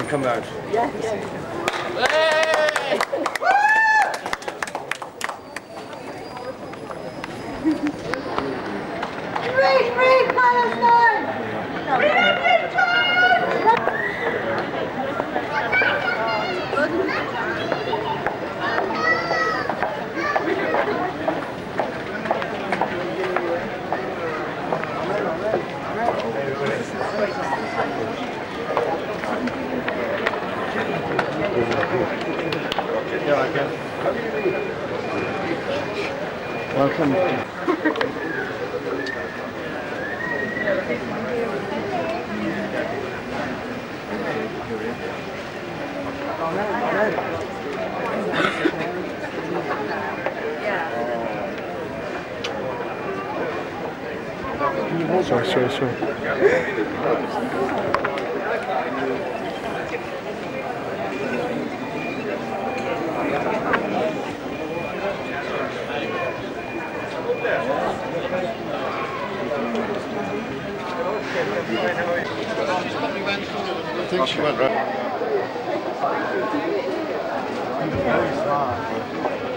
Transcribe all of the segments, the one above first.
come out. Yeah. Free Palestine! Welcome. Sorry. I think she went right.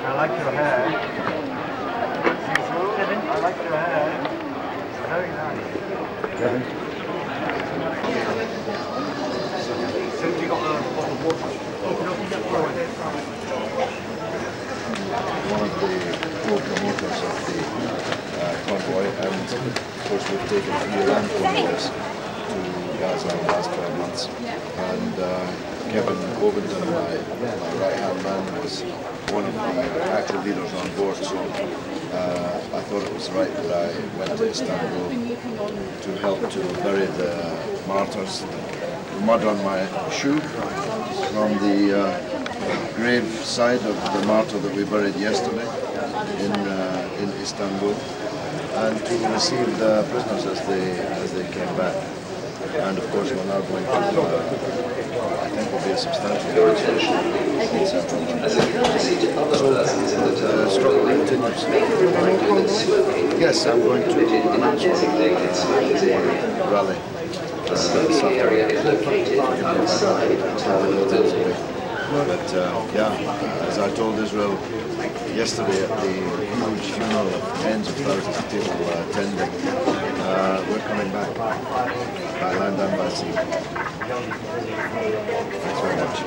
I like your hair. I like your hair. Very nice. Kevin. So you got a bottle of water? One of the co-promoters of the convoy, and of course we've taken 3 land convoys to Gaza in the last 12 months. And Kevin Ovenden, my right-hand man, was one of the active leaders on board, so I thought it was right that I went to Istanbul to help to bury the martyrs. The mud on my shoe from the grave side of the martyr that we buried yesterday in Istanbul, and to receive the prisoners as they came back. And of course we're now going to, I think will be a substantial demonstration in central London. So the struggle continues. Yes, I'm going to announce my rally. But yeah, as I told Israel yesterday at the huge funeral of tens of thousands of people attending, we're coming back by land and by sea. Thanks very much.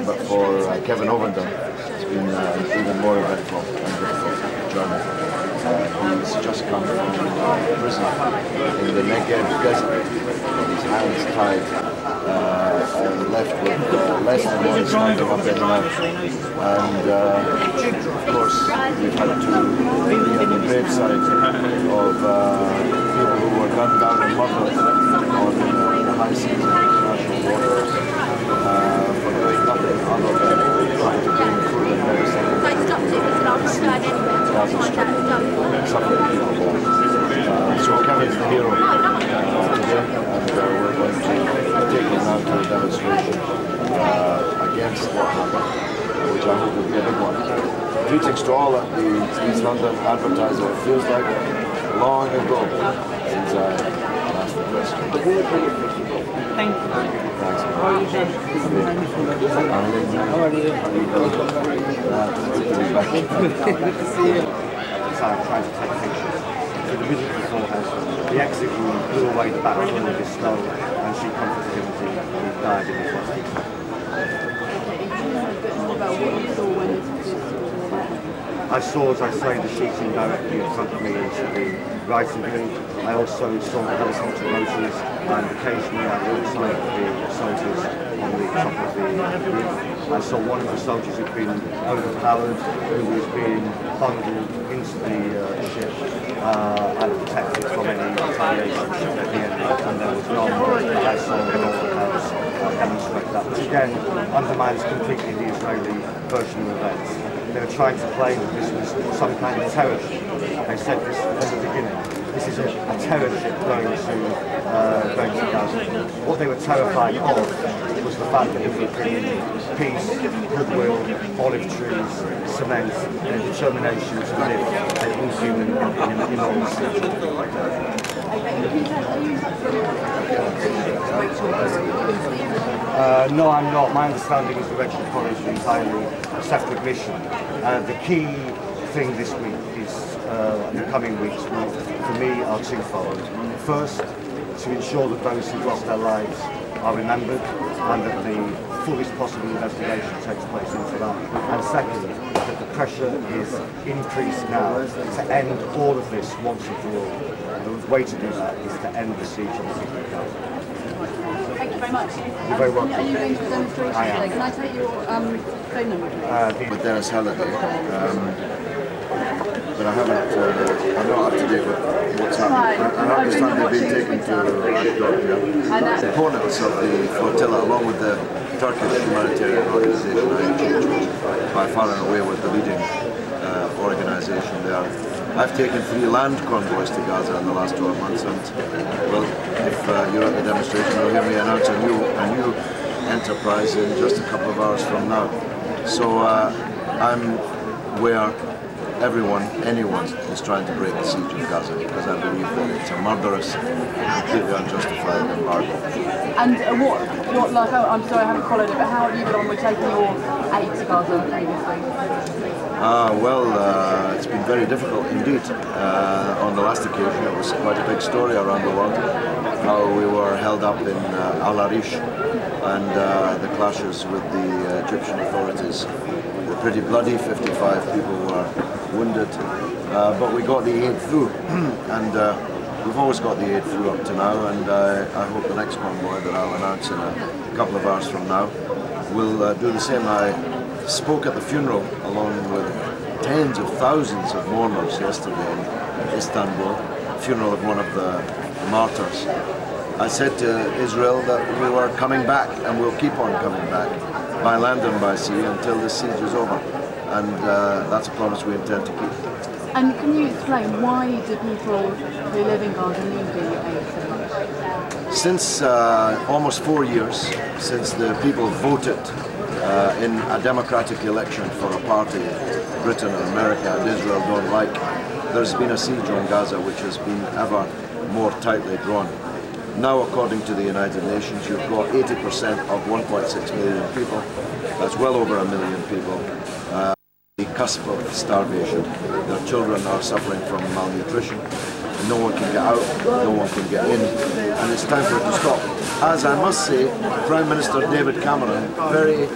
But for Kevin Ovenden, it's been an even more eventful and difficult journey. He's just come from prison in the Negev desert, with his hands tied. Left with less than one standing up in mouth. And of course we've had to be at the graveside of people who were gunned down and murdered on the high seas of international waters for doing nothing other than trying to bring food and medicine to Gaza Strip, suffering people. So Kevin's the hero today, and we're going to take him out to a demonstration against what happened, which I hope will be a big one. Greetings to all at the East London Advertiser. It feels like long ago since I last addressed you. Thank you. Thanks. How are you doing? How are you? Good to see you. Trying to take pictures. So the music beforehand, the exit room blew away the back door with his snow, and she comforted him as he died in his hospital. I saw, as I say, the sheeting directly in front of me into the right of me. I also saw the helicopter motors, and occasionally I looked side of the soldiers on the top of the roof. I saw one of the soldiers who'd been overpowered, who was being bundled into the ship and protected from any retaliation should there be any, and there was none that I saw in all the house demonstrate that, which again undermines completely the Israeli version of events. They were trying to claim that this was some kind of terror ship. They said this from the beginning. This is a terror ship going to Gaza. What they were terrified of was the fact that it would bring peace, goodwill, olive trees, cement, and determination to live an inhuman, enormous Rachel? No, I'm not. My understanding is the Rachel College is entirely a separate mission. The key thing this week is, in the coming weeks, for me, are twofold. First, to ensure that those who lost their lives are remembered and that the fullest possible investigation takes place into that. And second, that the pressure is increased now to end all of this once and for all. The way to do that is to end the siege on the city of Gaza. Thank you very much. You're very welcome. Are you going to the demonstration I am. today? Can I take your phone number? With Dennis Halliday. But I haven't, I'm not up to date with what's happening. I understand they've been taken to Antioch. Components of the flotilla, along with the Turkish humanitarian organisation IHH, which by far and away was the leading organisation there. I've taken 3 land convoys to Gaza in the last 12 months, and well, if you're at the demonstration, you'll hear me announce a new enterprise in just a couple of hours from now. So I'm where anyone is trying to break the siege of Gaza, because I believe that it's a murderous, completely unjustified embargo. And what like, I'm sorry I haven't followed it, but how have you got on with taking your aid to Gaza previously? It's been very difficult indeed. On the last occasion it was quite a big story around the world, how we were held up in Al Arish, and the clashes with the Egyptian authorities were pretty bloody. 55 people were wounded, but we got the aid through, and we've always got the aid through up to now, and I hope the next convoy that I'll announce in a couple of hours from now will do the same. I spoke at the funeral along with tens of thousands of mourners yesterday in Istanbul, funeral of one of the martyrs. I said to Israel that we were coming back, and we'll keep on coming back by land and by sea until the siege is over, and that's a promise we intend to keep. And can you explain, why do people who live in Gaza need the aid so much? Since almost 4 years, since the people voted in a democratic election for a party Britain and America and Israel don't like, there's been a siege on Gaza which has been ever more tightly drawn. Now, according to the United Nations, you've got 80% of 1.6 million people, that's well over 1 million people, the cusp of starvation. Their children are suffering from malnutrition. No one can get out, no one can get in, and it's time for it to stop. As I must say, Prime Minister David Cameron very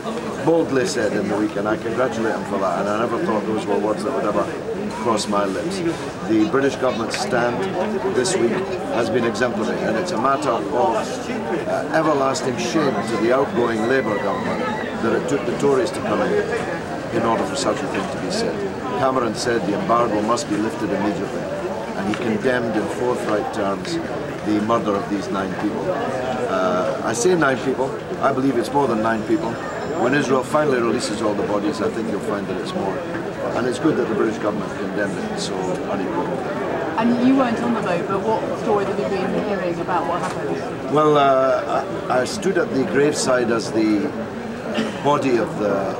boldly said in the week, and I congratulate him for that, and I never thought those were words that would ever cross my lips. The British government's stand this week has been exemplary, and it's a matter of everlasting shame to the outgoing Labour government that it took the Tories to come in order for such a thing to be said. Cameron said the embargo must be lifted immediately, and he condemned in forthright terms the murder of these 9 people. I say 9 people, I believe it's more than 9 people. When Israel finally releases all the bodies, I think you'll find that it's more. And it's good that the British government condemned it so unequivocally. And you weren't on the boat, but what stories have you been hearing about what happened? Well, I stood at the graveside as the body of the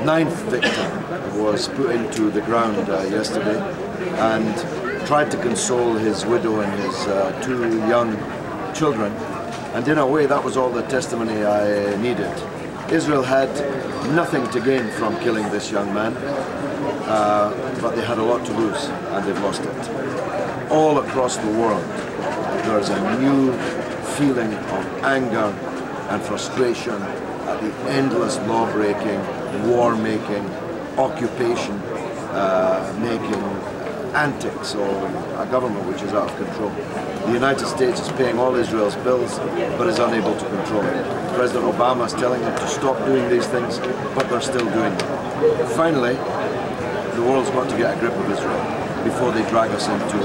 9th victim was put into the ground yesterday, and tried to console his widow and his 2 young children. And in a way, that was all the testimony I needed. Israel had nothing to gain from killing this young man, but they had a lot to lose, and they've lost it. All across the world, there's a new feeling of anger and frustration at the endless law-breaking, war-making, occupation-making antics of a government which is out of control. The United States is paying all Israel's bills, but is unable to control it. President Obama is telling them to stop doing these things, but they're still doing them. Finally, the world's got to get a grip of Israel before they drag us into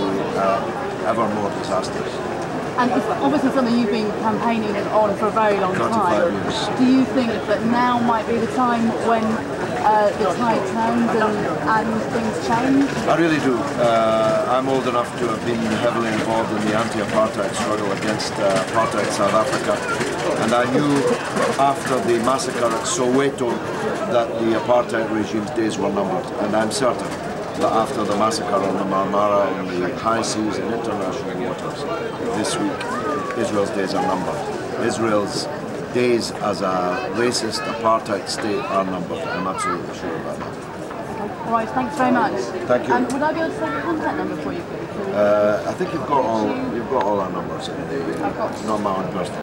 ever more disasters. And it's obviously something you've been campaigning on for a very long 35 time. years. Do you think that now might be the time when the tide turns and things change? I really do. I'm old enough to have been heavily involved in the anti-apartheid struggle against apartheid South Africa, and I knew after the massacre at Soweto that the apartheid regime's days were numbered, and I'm certain that after the massacre on the Marmara, on the high seas and international waters this week, Israel's days are numbered. Israel's days as a racist apartheid state are numbered. I'm absolutely sure about that. All right, thanks very much. Thank you. Would I be able to take a contact number for you, please? I think you've got all our numbers in the, not my own personal.